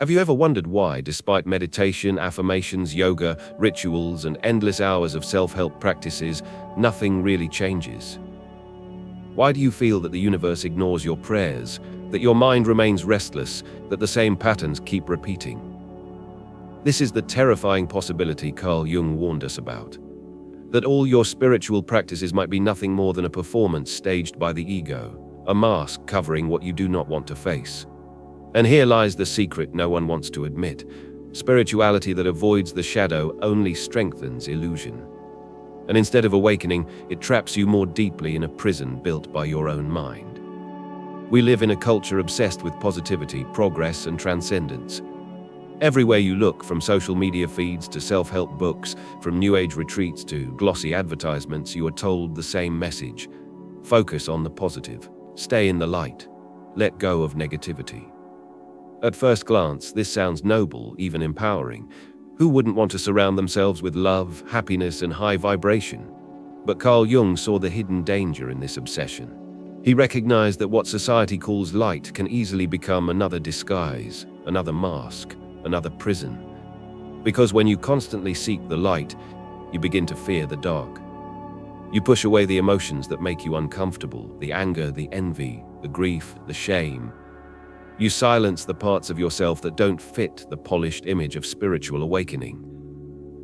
Have you ever wondered why, despite meditation, affirmations, yoga, rituals, and endless hours of self-help practices, nothing really changes? Why do you feel that the universe ignores your prayers, that your mind remains restless, that the same patterns keep repeating? This is the terrifying possibility Carl Jung warned us about. That all your spiritual practices might be nothing more than a performance staged by the ego, a mask covering what you do not want to face. And here lies the secret no one wants to admit. Spirituality that avoids the shadow only strengthens illusion. And instead of awakening, it traps you more deeply in a prison built by your own mind. We live in a culture obsessed with positivity, progress, and transcendence. Everywhere you look, from social media feeds to self-help books, from New Age retreats to glossy advertisements, you are told the same message. Focus on the positive. Stay in the light. Let go of negativity. At first glance, this sounds noble, even empowering. Who wouldn't want to surround themselves with love, happiness, and high vibration? But Carl Jung saw the hidden danger in this obsession. He recognized that what society calls light can easily become another disguise, another mask, another prison. Because when you constantly seek the light, you begin to fear the dark. You push away the emotions that make you uncomfortable, the anger, the envy, the grief, the shame. You silence the parts of yourself that don't fit the polished image of spiritual awakening.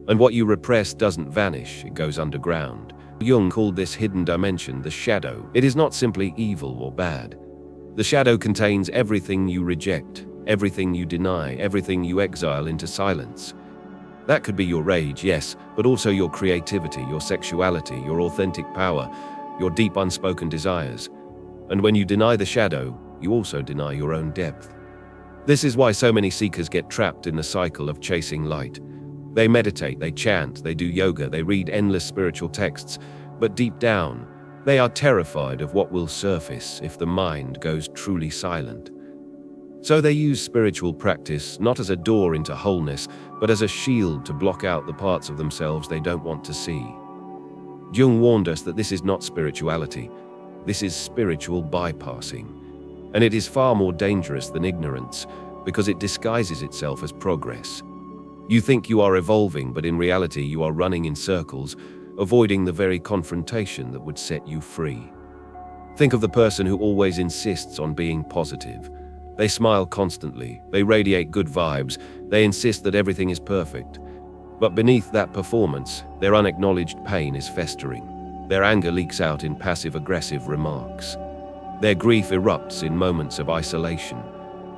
And what you repress doesn't vanish, it goes underground. Jung called this hidden dimension the shadow. It is not simply evil or bad. The shadow contains everything you reject, everything you deny, everything you exile into silence. That could be your rage, yes, but also your creativity, your sexuality, your authentic power, your deep unspoken desires. And when you deny the shadow, you also deny your own depth. This is why so many seekers get trapped in the cycle of chasing light. They meditate, they chant, they do yoga, they read endless spiritual texts, but deep down, they are terrified of what will surface if the mind goes truly silent. So they use spiritual practice not as a door into wholeness, but as a shield to block out the parts of themselves they don't want to see. Jung warned us that this is not spirituality. This is spiritual bypassing. And it is far more dangerous than ignorance, because it disguises itself as progress. You think you are evolving, but in reality you are running in circles, avoiding the very confrontation that would set you free. Think of the person who always insists on being positive. They smile constantly, they radiate good vibes, they insist that everything is perfect. But beneath that performance, their unacknowledged pain is festering. Their anger leaks out in passive-aggressive remarks. Their grief erupts in moments of isolation.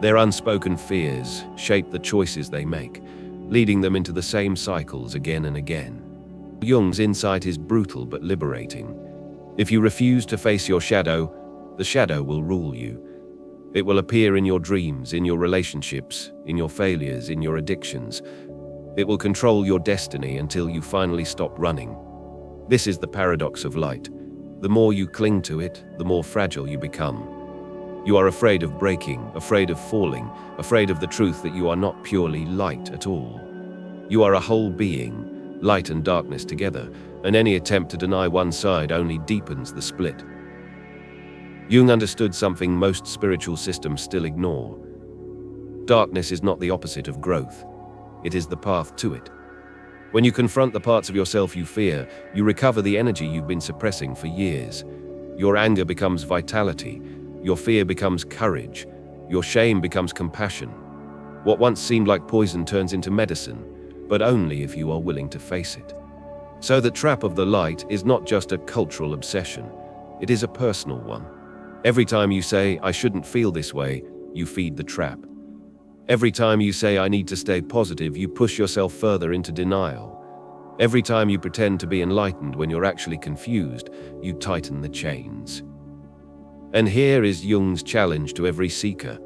Their unspoken fears shape the choices they make, leading them into the same cycles again and again. Jung's insight is brutal but liberating. If you refuse to face your shadow, the shadow will rule you. It will appear in your dreams, in your relationships, in your failures, in your addictions. It will control your destiny until you finally stop running. This is the paradox of light. The more you cling to it, the more fragile you become. You are afraid of breaking, afraid of falling, afraid of the truth that you are not purely light at all. You are a whole being, light and darkness together, and any attempt to deny one side only deepens the split. Jung understood something most spiritual systems still ignore. Darkness is not the opposite of growth. It is the path to it. When you confront the parts of yourself you fear, you recover the energy you've been suppressing for years. Your anger becomes vitality. Your fear becomes courage. Your shame becomes compassion. What once seemed like poison turns into medicine, but only if you are willing to face it. So the trap of the light is not just a cultural obsession. It is a personal one. Every time you say, "I shouldn't feel this way," you feed the trap. Every time you say, "I need to stay positive," you push yourself further into denial. Every time you pretend to be enlightened when you're actually confused, you tighten the chains. And here is Jung's challenge to every seeker.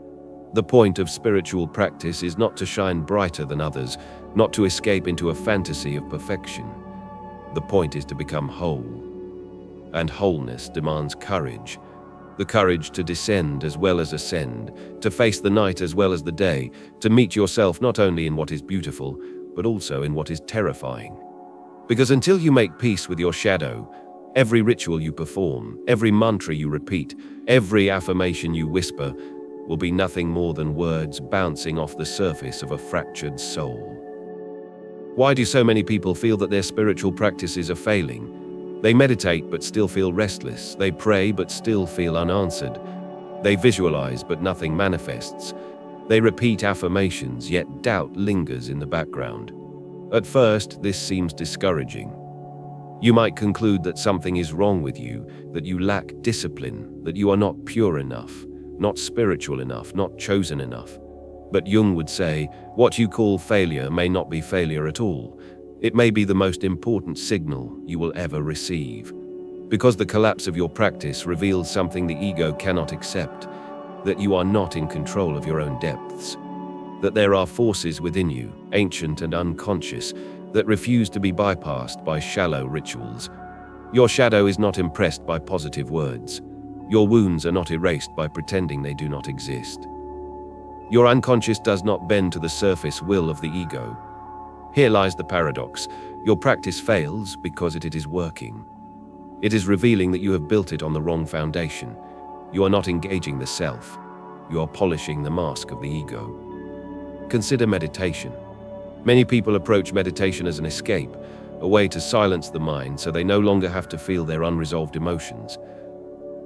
The point of spiritual practice is not to shine brighter than others, not to escape into a fantasy of perfection. The point is to become whole. And wholeness demands courage. The courage to descend as well as ascend, to face the night as well as the day, to meet yourself not only in what is beautiful, but also in what is terrifying. Because until you make peace with your shadow, every ritual you perform, every mantra you repeat, every affirmation you whisper, will be nothing more than words bouncing off the surface of a fractured soul. Why do so many people feel that their spiritual practices are failing? They meditate but still feel restless. They pray but still feel unanswered. They visualize but nothing manifests. They repeat affirmations, yet doubt lingers in the background. At first, this seems discouraging. You might conclude that something is wrong with you, that you lack discipline, that you are not pure enough, not spiritual enough, not chosen enough. But Jung would say, what you call failure may not be failure at all. It may be the most important signal you will ever receive. Because the collapse of your practice reveals something the ego cannot accept, that you are not in control of your own depths, that there are forces within you, ancient and unconscious, that refuse to be bypassed by shallow rituals. Your shadow is not impressed by positive words. Your wounds are not erased by pretending they do not exist. Your unconscious does not bend to the surface will of the ego. Here lies the paradox. Your practice fails because it is working. It is revealing that you have built it on the wrong foundation. You are not engaging the self. You are polishing the mask of the ego. Consider meditation. Many people approach meditation as an escape, a way to silence the mind so they no longer have to feel their unresolved emotions.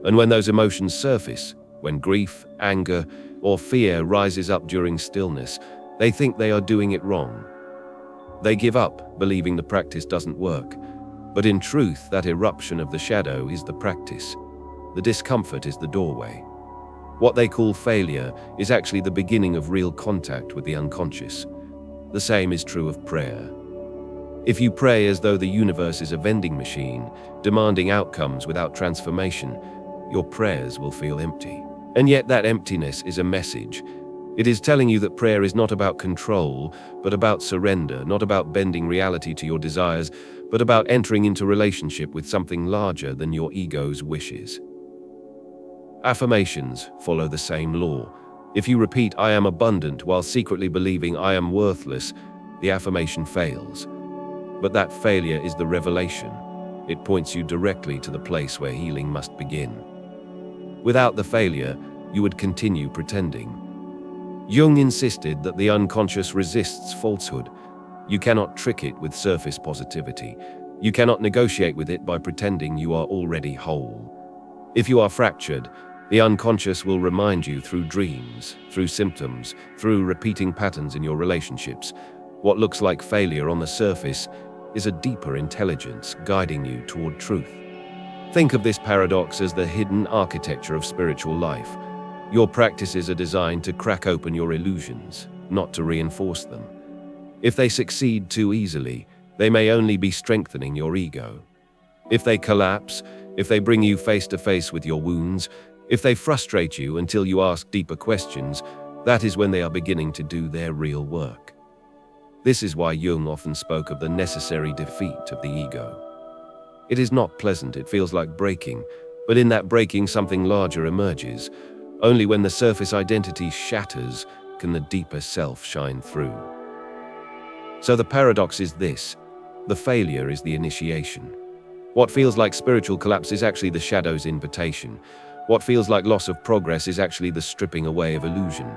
And when those emotions surface, when grief, anger, or fear rises up during stillness, they think they are doing it wrong. They give up, believing the practice doesn't work. But in truth, that eruption of the shadow is the practice. The discomfort is the doorway. What they call failure is actually the beginning of real contact with the unconscious. The same is true of prayer. If you pray as though the universe is a vending machine, demanding outcomes without transformation, your prayers will feel empty. And yet that emptiness is a message. It is telling you that prayer is not about control, but about surrender, not about bending reality to your desires, but about entering into relationship with something larger than your ego's wishes. Affirmations follow the same law. If you repeat, "I am abundant," while secretly believing "I am worthless," the affirmation fails. But that failure is the revelation. It points you directly to the place where healing must begin. Without the failure, you would continue pretending. Jung insisted that the unconscious resists falsehood. You cannot trick it with surface positivity. You cannot negotiate with it by pretending you are already whole. If you are fractured, the unconscious will remind you through dreams, through symptoms, through repeating patterns in your relationships. What looks like failure on the surface is a deeper intelligence guiding you toward truth. Think of this paradox as the hidden architecture of spiritual life. Your practices are designed to crack open your illusions, not to reinforce them. If they succeed too easily, they may only be strengthening your ego. If they collapse, if they bring you face to face with your wounds, if they frustrate you until you ask deeper questions, that is when they are beginning to do their real work. This is why Jung often spoke of the necessary defeat of the ego. It is not pleasant, it feels like breaking, but in that breaking something larger emerges. Only when the surface identity shatters can the deeper self shine through. So the paradox is this: the failure is the initiation. What feels like spiritual collapse is actually the shadow's invitation. What feels like loss of progress is actually the stripping away of illusion.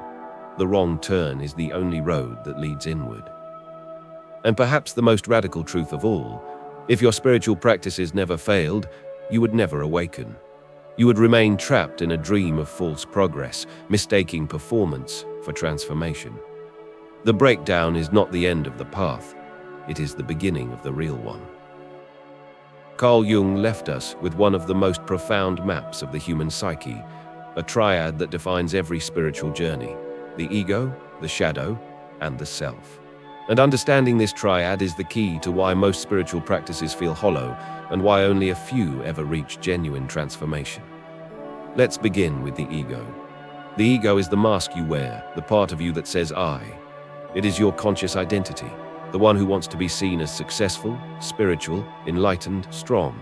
The wrong turn is the only road that leads inward. And perhaps the most radical truth of all, if your spiritual practices never failed, you would never awaken. You would remain trapped in a dream of false progress, mistaking performance for transformation. The breakdown is not the end of the path, it is the beginning of the real one. Carl Jung left us with one of the most profound maps of the human psyche, a triad that defines every spiritual journey: the ego, the shadow, and the self. And understanding this triad is the key to why most spiritual practices feel hollow and why only a few ever reach genuine transformation. Let's begin with the ego. The ego is the mask you wear, the part of you that says I. It is your conscious identity, the one who wants to be seen as successful, spiritual, enlightened, strong.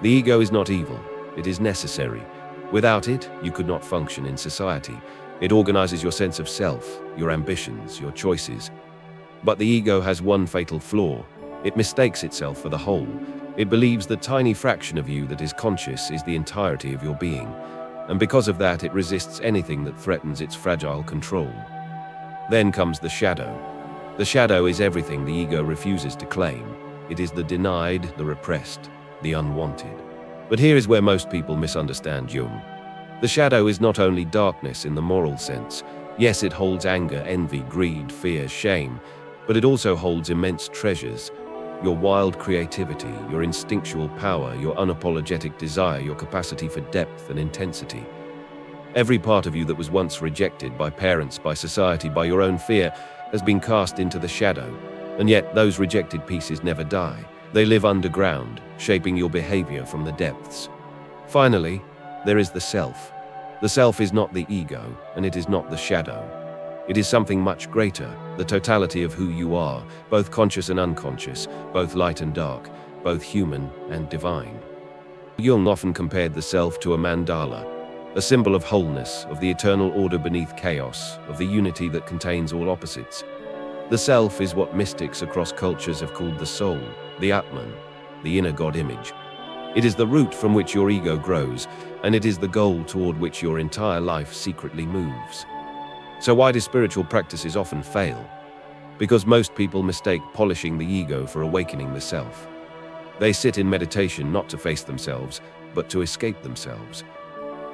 The ego is not evil, it is necessary. Without it, you could not function in society. It organizes your sense of self, your ambitions, your choices. But the ego has one fatal flaw: it mistakes itself for the whole. It believes the tiny fraction of you that is conscious is the entirety of your being. and because of that it resists anything that threatens its fragile control. Then comes the shadow. The shadow is everything the ego refuses to claim. It is the denied, the repressed, the unwanted. But here is where most people misunderstand Jung. The shadow is not only darkness in the moral sense. Yes, it holds anger, envy, greed, fear, shame, but it also holds immense treasures. Your wild creativity, your instinctual power, your unapologetic desire, your capacity for depth and intensity. Every part of you that was once rejected by parents, by society, by your own fear, has been cast into the shadow. And yet those rejected pieces never die. They live underground, shaping your behavior from the depths. Finally, there is the self. The self is not the ego, and it is not the shadow. It is something much greater, the totality of who you are, both conscious and unconscious, both light and dark, both human and divine. Jung often compared the self to a mandala, a symbol of wholeness, of the eternal order beneath chaos, of the unity that contains all opposites. The self is what mystics across cultures have called the soul, the Atman, the inner God image. It is the root from which your ego grows, and it is the goal toward which your entire life secretly moves. So why do spiritual practices often fail? Because most people mistake polishing the ego for awakening the self. They sit in meditation not to face themselves, but to escape themselves.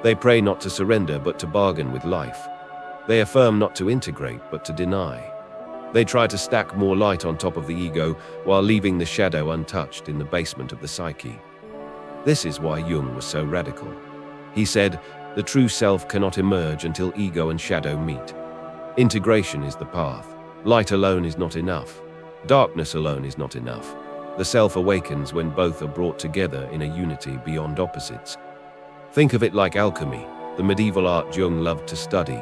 They pray not to surrender, but to bargain with life. They affirm not to integrate, but to deny. They try to stack more light on top of the ego, while leaving the shadow untouched in the basement of the psyche. This is why Jung was so radical. He said, the true self cannot emerge until ego and shadow meet. Integration is the path. Light alone is not enough. Darkness alone is not enough. The self awakens when both are brought together in a unity beyond opposites. Think of it like alchemy, the medieval art Jung loved to study.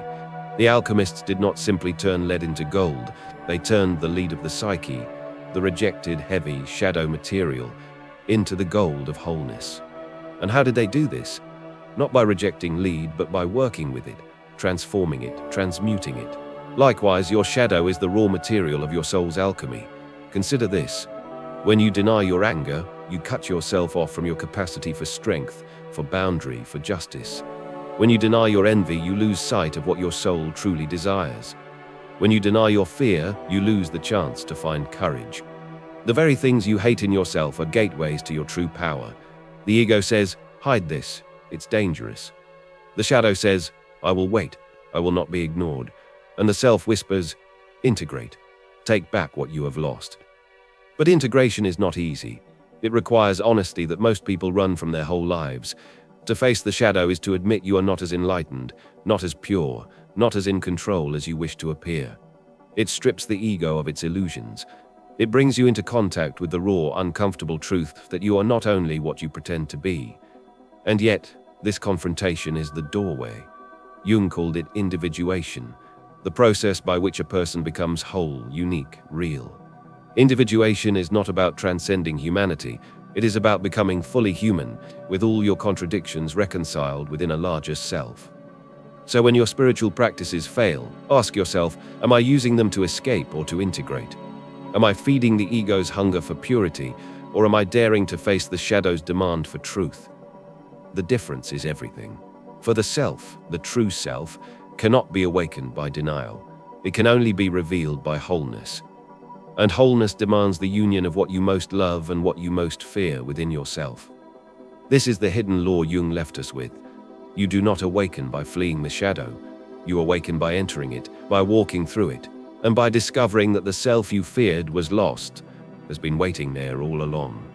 The alchemists did not simply turn lead into gold, they turned the lead of the psyche, the rejected, heavy, shadow material, into the gold of wholeness. And how did they do this? Not by rejecting lead, but by working with it, transforming it, transmuting it. Likewise, your shadow is the raw material of your soul's alchemy. Consider this. When you deny your anger, you cut yourself off from your capacity for strength, for boundary, for justice. When you deny your envy, you lose sight of what your soul truly desires. When you deny your fear, you lose the chance to find courage. The very things you hate in yourself are gateways to your true power. The ego says, hide this, it's dangerous. The shadow says, I will wait, I will not be ignored. And the self whispers, integrate, take back what you have lost. But integration is not easy. It requires honesty that most people run from their whole lives. To face the shadow is to admit you are not as enlightened, not as pure, not as in control as you wish to appear. It strips the ego of its illusions. It brings you into contact with the raw, uncomfortable truth that you are not only what you pretend to be. And yet, this confrontation is the doorway. Jung called it individuation, the process by which a person becomes whole, unique, real. Individuation is not about transcending humanity. It is about becoming fully human, with all your contradictions reconciled within a larger self. So when your spiritual practices fail, ask yourself, am I using them to escape or to integrate? Am I feeding the ego's hunger for purity, or am I daring to face the shadow's demand for truth? The difference is everything. For the self, the true self, cannot be awakened by denial. It can only be revealed by wholeness. And wholeness demands the union of what you most love and what you most fear within yourself. This is the hidden law Jung left us with. You do not awaken by fleeing the shadow. You awaken by entering it, by walking through it, and by discovering that the self you feared was lost, has been waiting there all along.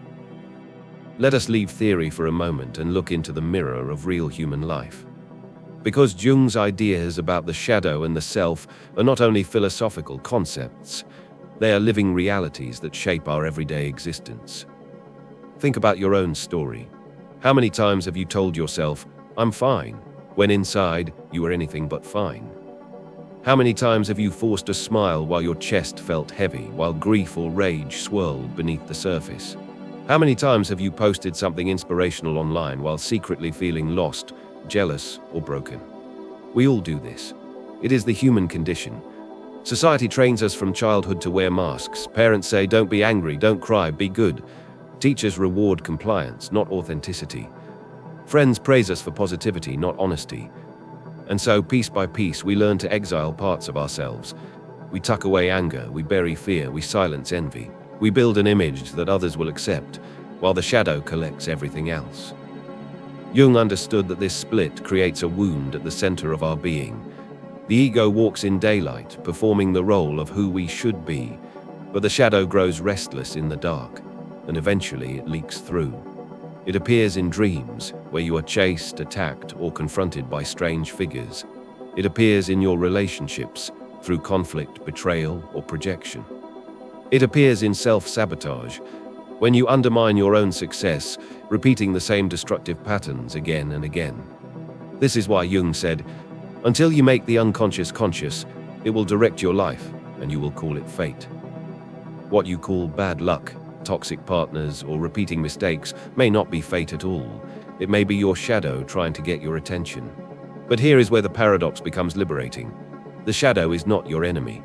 Let us leave theory for a moment and look into the mirror of real human life. Because Jung's ideas about the shadow and the self are not only philosophical concepts, they are living realities that shape our everyday existence. Think about your own story. How many times have you told yourself, I'm fine, when inside you were anything but fine? How many times have you forced a smile while your chest felt heavy, while grief or rage swirled beneath the surface? How many times have you posted something inspirational online while secretly feeling lost, jealous, or broken? We all do this. It is the human condition. Society trains us from childhood to wear masks. Parents say, don't be angry, don't cry, be good. Teachers reward compliance, not authenticity. Friends praise us for positivity, not honesty. And so, piece by piece, we learn to exile parts of ourselves. We tuck away anger, we bury fear, we silence envy. We build an image that others will accept, while the shadow collects everything else. Jung understood that this split creates a wound at the center of our being. The ego walks in daylight, performing the role of who we should be, but the shadow grows restless in the dark, and eventually it leaks through. It appears in dreams, where you are chased, attacked, or confronted by strange figures. It appears in your relationships, through conflict, betrayal, or projection. It appears in self-sabotage, when you undermine your own success, repeating the same destructive patterns again and again. This is why Jung said, "Until you make the unconscious conscious, it will direct your life, and you will call it fate." What you call bad luck, toxic partners, or repeating mistakes may not be fate at all. It may be your shadow trying to get your attention. But here is where the paradox becomes liberating. The shadow is not your enemy.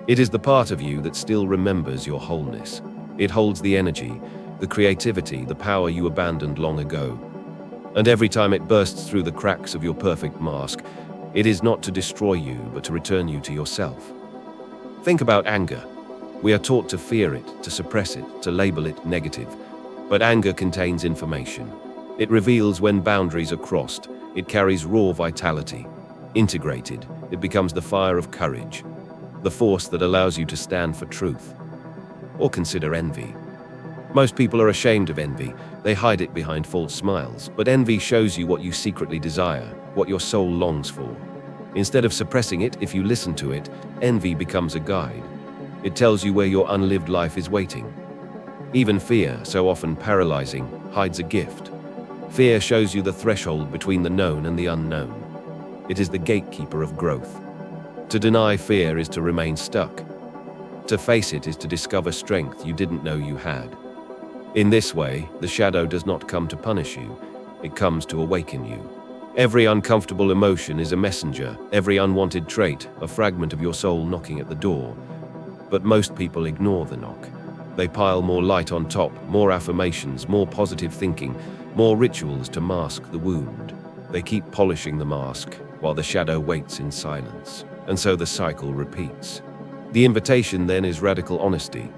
It is the part of you that still remembers your wholeness. It holds the energy, the creativity, the power you abandoned long ago. And every time it bursts through the cracks of your perfect mask, it is not to destroy you, but to return you to yourself. Think about anger. We are taught to fear it, to suppress it, to label it negative. But anger contains information. It reveals when boundaries are crossed. It carries raw vitality. Integrated, it becomes the fire of courage, the force that allows you to stand for truth. Or consider envy. Most people are ashamed of envy. They hide it behind false smiles. But envy shows you what you secretly desire, what your soul longs for. Instead of suppressing it, if you listen to it, envy becomes a guide. It tells you where your unlived life is waiting. Even fear, so often paralyzing, hides a gift. Fear shows you the threshold between the known and the unknown. It is the gatekeeper of growth. To deny fear is to remain stuck. To face it is to discover strength you didn't know you had. In this way, the shadow does not come to punish you. It comes to awaken you. Every uncomfortable emotion is a messenger, every unwanted trait, a fragment of your soul knocking at the door. But most people ignore the knock. They pile more light on top, more affirmations, more positive thinking, more rituals to mask the wound. They keep polishing the mask, while the shadow waits in silence. And so the cycle repeats. The invitation then is radical honesty.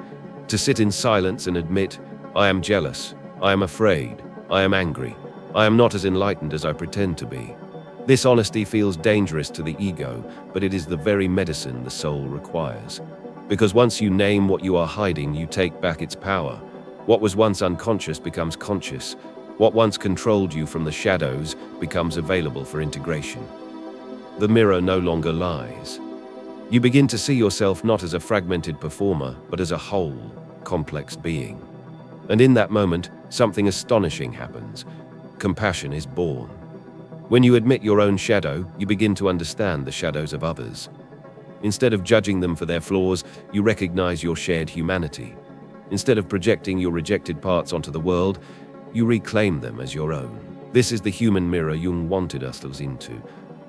To sit in silence and admit, I am jealous, I am afraid, I am angry, I am not as enlightened as I pretend to be. This honesty feels dangerous to the ego, but it is the very medicine the soul requires. Because once you name what you are hiding, you take back its power. What was once unconscious becomes conscious. What once controlled you from the shadows becomes available for integration. The mirror no longer lies. You begin to see yourself not as a fragmented performer, but as a whole, complex being. And in that moment, something astonishing happens. Compassion is born. When you admit your own shadow, you begin to understand the shadows of others. Instead of judging them for their flaws, you recognize your shared humanity. Instead of projecting your rejected parts onto the world, you reclaim them as your own. This is the human mirror Jung wanted us into.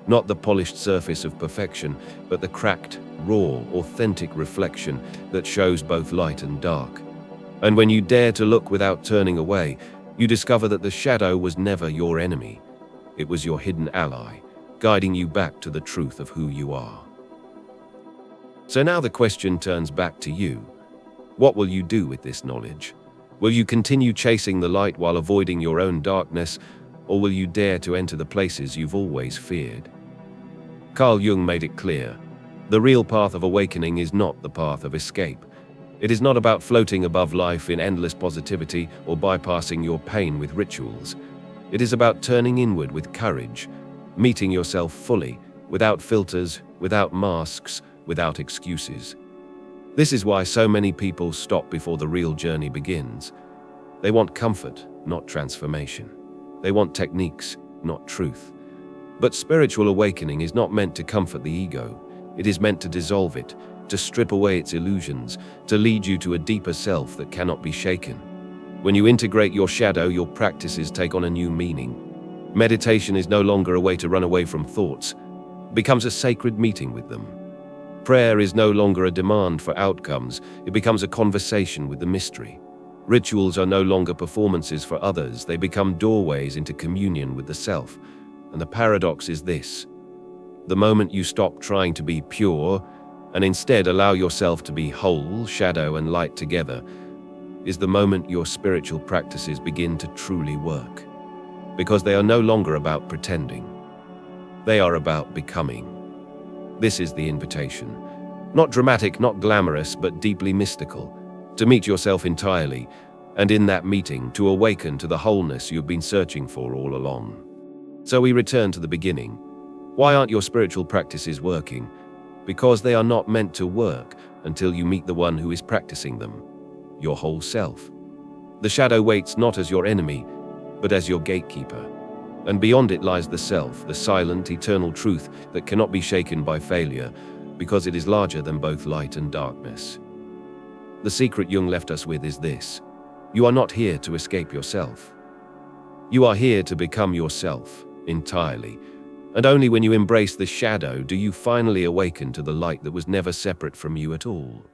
Not the polished surface of perfection, but the cracked, raw, authentic reflection that shows both light and dark. And when you dare to look without turning away, you discover that the shadow was never your enemy. It was your hidden ally, guiding you back to the truth of who you are. So now the question turns back to you. What will you do with this knowledge? Will you continue chasing the light while avoiding your own darkness, or will you dare to enter the places you've always feared? Carl Jung made it clear. The real path of awakening is not the path of escape. It is not about floating above life in endless positivity or bypassing your pain with rituals. It is about turning inward with courage, meeting yourself fully, without filters, without masks, without excuses. This is why so many people stop before the real journey begins. They want comfort, not transformation. They want techniques, not truth. But spiritual awakening is not meant to comfort the ego. It is meant to dissolve it, to strip away its illusions, to lead you to a deeper self that cannot be shaken. When you integrate your shadow, your practices take on a new meaning. Meditation is no longer a way to run away from thoughts. It becomes a sacred meeting with them. Prayer is no longer a demand for outcomes. It becomes a conversation with the mystery. Rituals are no longer performances for others, they become doorways into communion with the self. And the paradox is this: the moment you stop trying to be pure and instead allow yourself to be whole, shadow and light together, is the moment your spiritual practices begin to truly work. Because they are no longer about pretending. They are about becoming. This is the invitation. Not dramatic, not glamorous, but deeply mystical. To meet yourself entirely, and in that meeting, to awaken to the wholeness you've been searching for all along. So we return to the beginning. Why aren't your spiritual practices working? Because they are not meant to work until you meet the one who is practicing them, your whole self. The shadow waits not as your enemy, but as your gatekeeper. And beyond it lies the self, the silent, eternal truth that cannot be shaken by failure, because it is larger than both light and darkness. The secret Jung left us with is this: you are not here to escape yourself. You are here to become yourself entirely. And only when you embrace the shadow do you finally awaken to the light that was never separate from you at all.